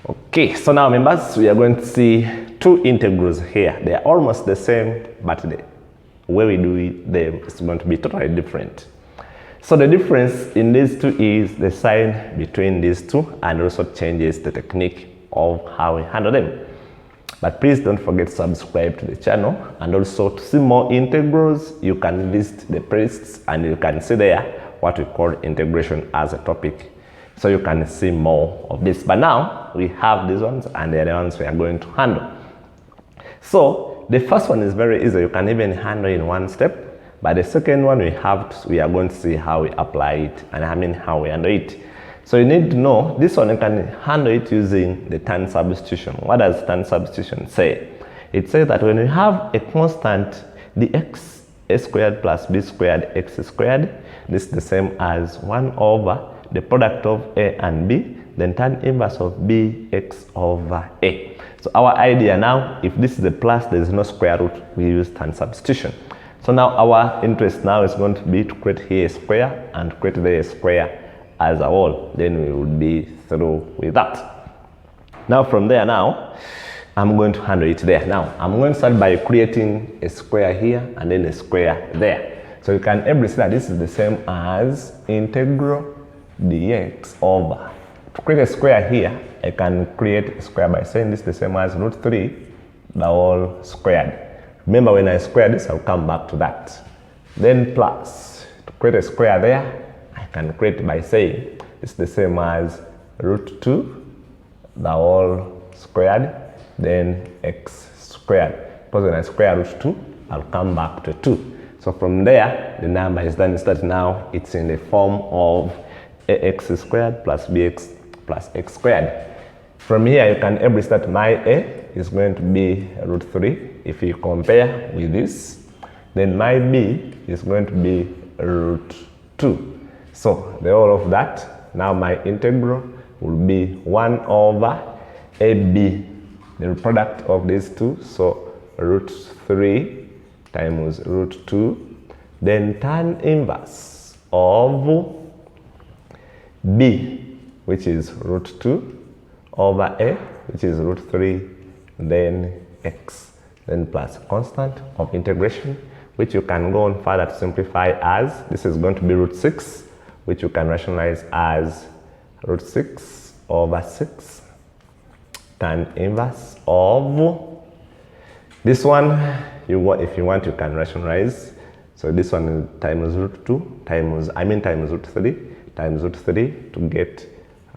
Okay, so now members, we are going to see two integrals here. They are almost the same, but the way we do them is going to be totally different. So the difference in these two is the sign between these two, and also changes the technique of how we handle them. But please don't forget to subscribe to the channel, and also to see more integrals you can visit the playlists, and you can see there what we call integration as a topic, so you can see more of this. But now we have these ones, and they're the ones we are going to handle. So the first one is very easy, you can even handle in one step. But the second one we are going to see how we apply it, and how we handle it. So you need to know this one, you can handle it using the Tan substitution. What does Tan substitution say? It says that when we have a constant, the x a squared plus b squared x squared, this is the same as 1 over the product of a and b, then tan inverse of b x over a. So our idea now, if this is a plus, there is no square root, we use Tan substitution. So now our interest now is going to be to create here a square and create there a square as a whole. Then we will be through with that. Now from there now, I'm going to handle it there. Now I'm going to start by creating a square here and then a square there. So you can able to see that this is the same as integral dx over. To create a square here, I can create a square by saying this is the same as root 3 the whole squared. Remember, when I square this, I'll come back to that. Then plus, to create a square there, I can create by saying it's the same as root 2 the whole squared, then x squared. Because when I square root 2, I'll come back to 2. So from there, the number is done. Instead now, it's in the form of ax squared plus bx plus x squared. From here, you can able start my a is going to be root 3. If you compare with this, then my b is going to be root 2. So the whole of that, now my integral will be 1 over ab, the product of these two, so root 3 times root 2, then tan inverse of b, which is root 2, over a, which is root 3, then x, then plus constant of integration, which you can go on further to simplify as, this is going to be root 6, which you can rationalize as root 6 over 6, tan inverse of this one. If you want, you can rationalize. So this one is times root 2 times root 3 times root 3 to get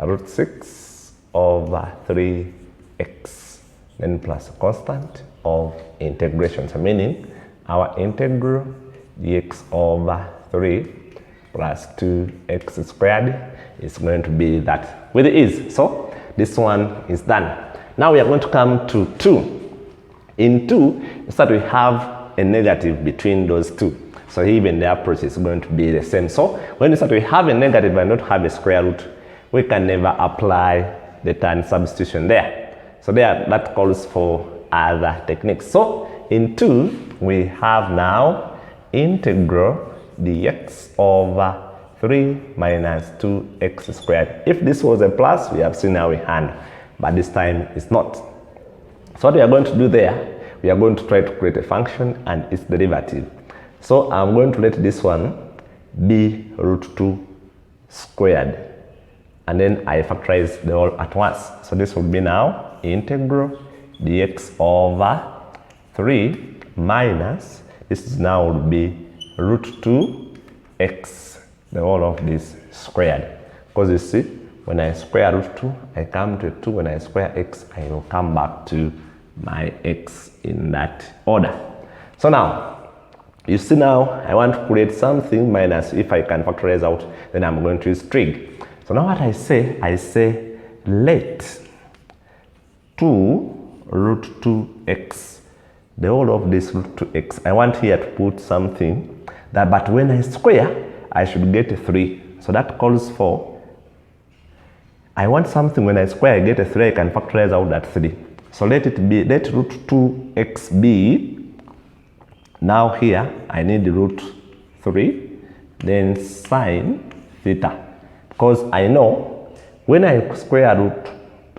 root 6 over 3x, then plus constant of integration. So meaning our integral dx over 3 plus 2x squared is going to be that with ease. So this one is done. Now we are going to come to 2. In 2, so we have a negative between those two. So even the approach is going to be the same. So when we start we have a negative and not have a square root, we can never apply the Tan substitution there. So there, that calls for other techniques. So in 2, we have now integral dx over 3 minus 2x squared. If this was a plus, we have seen how we handle, but this time it's not. So what we are going to do there, we are going to try to create a function and its derivative. So I'm going to let this one be root 2 squared. And then I factorize the whole at once. So this will be now integral dx over 3 minus, this is now will be root 2x, the whole of this squared. Because you see, when I square root 2, I come to 2. When I square x, I will come back to my x in that order. So now, you see now, I want to create something minus. If I can factorize out, then I'm going to use trig. So now what I say let 2 root 2x, the whole of this root 2x, I want here to put something that, but when I square, I should get a 3. So that calls for, I want something when I square, I get a 3, I can factorize out that 3. So let it be, let root 2x be, now here, I need root 3, then sine theta. Because I know when I square root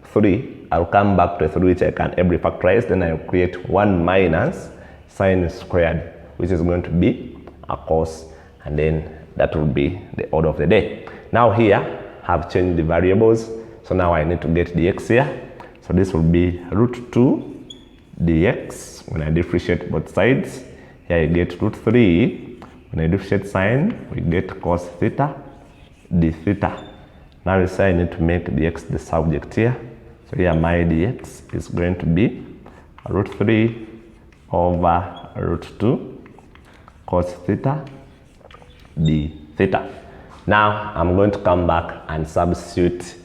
3, I'll come back to 3 which I can ably factorize. Then I'll create 1 minus sine squared, which is going to be a cos, and then that will be the order of the day. Now here I've changed the variables, so now I need to get the x here. So this will be root 2 dx when I differentiate both sides. Here I get root 3. When I differentiate sine, we get cos theta d theta. Now you say I need to make dx the subject here. So here my dx is going to be root 3 over root 2 cos theta d theta. Now I'm going to come back and substitute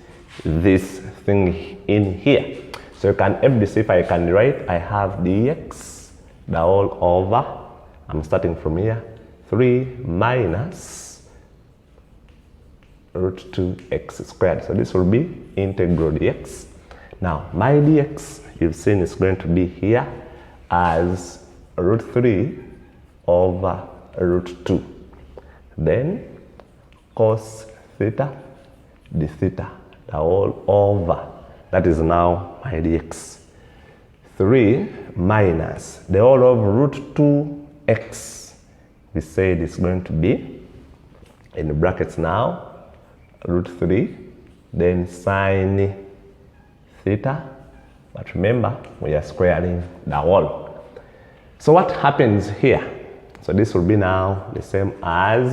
this thing in here. So you can ably see if I can write, I have dx the whole over, I'm starting from here, 3 minus root 2x squared. So this will be integral dx. Now my dx, you've seen, is going to be here as root 3 over root 2. Then cos theta d theta, the whole over. That is now my dx. 3 minus the whole of root 2x. We said it's going to be, in the brackets now, root 3, then sine theta. But remember, we are squaring the whole. So what happens here? So this will be now the same as,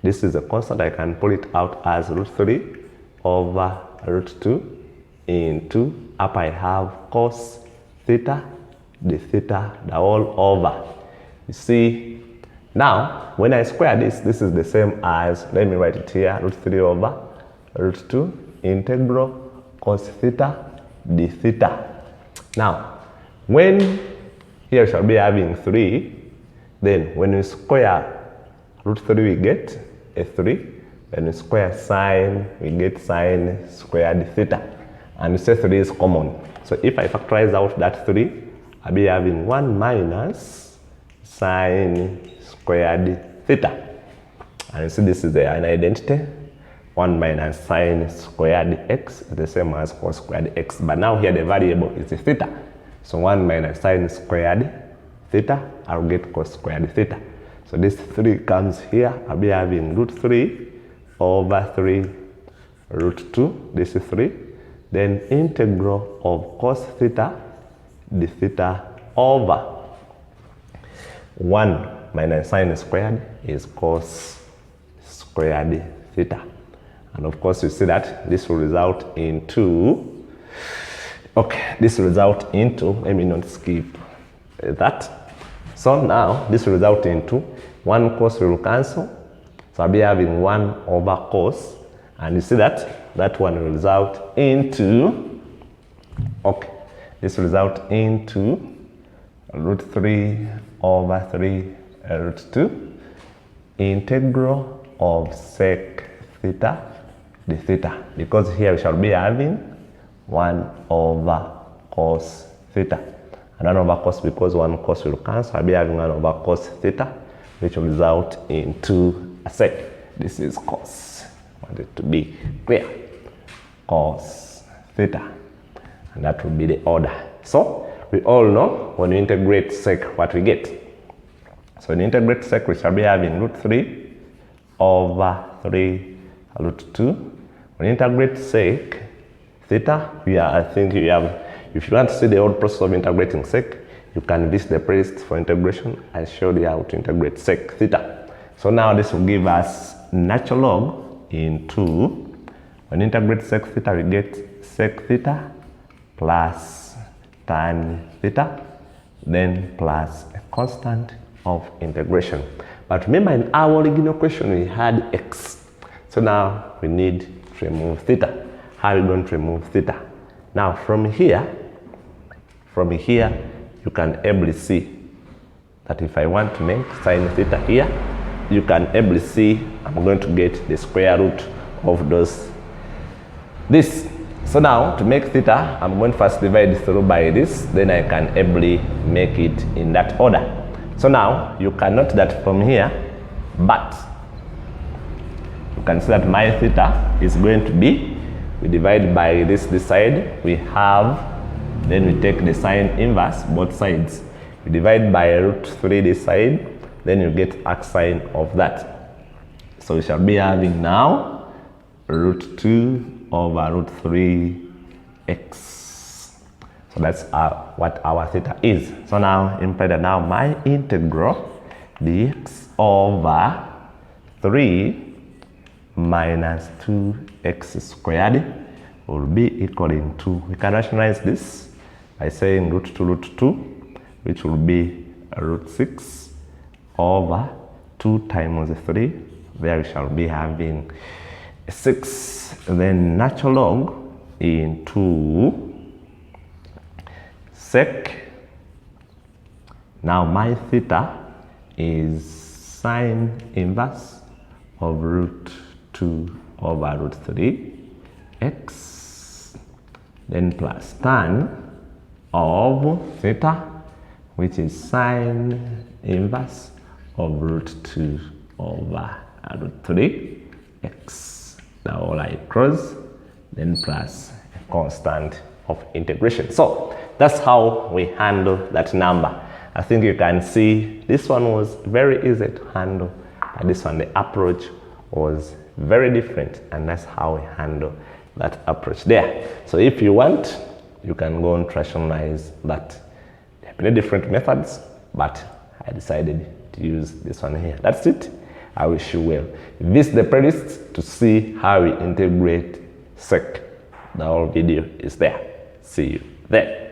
this is a constant, I can pull it out as root 3 over root 2 into, up I have cos theta d theta, the whole over. You see, now when I square this, this is the same as, let me write it here, root 3 over root 2 integral cos theta d theta. Now, when here we shall be having 3, then when we square root 3, we get a 3. When we square sine, we get sine squared theta. And we say 3 is common. So if I factorize out that 3, I'll be having 1 minus sine squared theta. And you see this is an identity. 1 minus sine squared x is the same as cos squared x. But now here the variable is theta. So 1 minus sine squared theta, I'll get cos squared theta. So this 3 comes here, I'll be having root 3 over 3 root 2, this is 3. Then integral of cos theta d theta over 1 minus sine squared is cos squared theta. And of course you see that this will result into, this will result into, let me not skip that. So now this will result into 1 cos will cancel. So I'll be having 1 over cos. And you see that that one will result into, this will result into root 3 over 3 root 2 integral of sec theta d theta. Because here we shall be having 1 over cos theta. And 1 over cos, because 1 cos will cancel, I'll be having 1 over cos theta, which will result into a sec. This is cos. I want it to be clear. Cos theta. And that will be the order. So we all know when we integrate sec what we get. So when we integrate sec, we shall be having root 3 over 3 root 2. When we integrate sec theta, I think you have, if you want to see the old process of integrating sec, you can visit the playlist for integration. I showed you how to integrate sec theta. So now this will give us natural log into, when we integrate sec theta, we get sec theta plus tan theta, then plus a constant of integration. But remember, in our original question we had x. So now we need to remove theta. How are we going to remove theta? Now from here you can ably see that if I want to make sine theta here, you can ably see I'm going to get the square root of this. So now to make theta, I'm going to first divide through by this, then I can ably make it in that order. So now you can note that from here, but you can see that my theta is going to be We divide by this side, we have, then we take the sine inverse, both sides. We divide by root 3 this side, then you get arc sine of that. So we shall be having now root 2 over root 3x. So that's what our theta is. So now, imply that now my integral dx over 3 minus 2x squared will be equal to, we can rationalize this by saying root 2, which will be root 6 over 2 times 3. There we shall be having 6, then natural log into sec. Now my theta is sine inverse of root 2 over root 3x, then plus tan of theta, which is sine inverse of root 2 over root 3x. Now all I cross, then plus a constant of integration. So that's how we handle that number. I think you can see this one was very easy to handle, and this one, the approach was very different, and that's how we handle that approach there. So if you want, you can go and rationalize that. There are many different methods, but I decided to use this one here. That's it. I wish you well. Visit the playlist to see how we integrate sec. The whole video is there. See you there.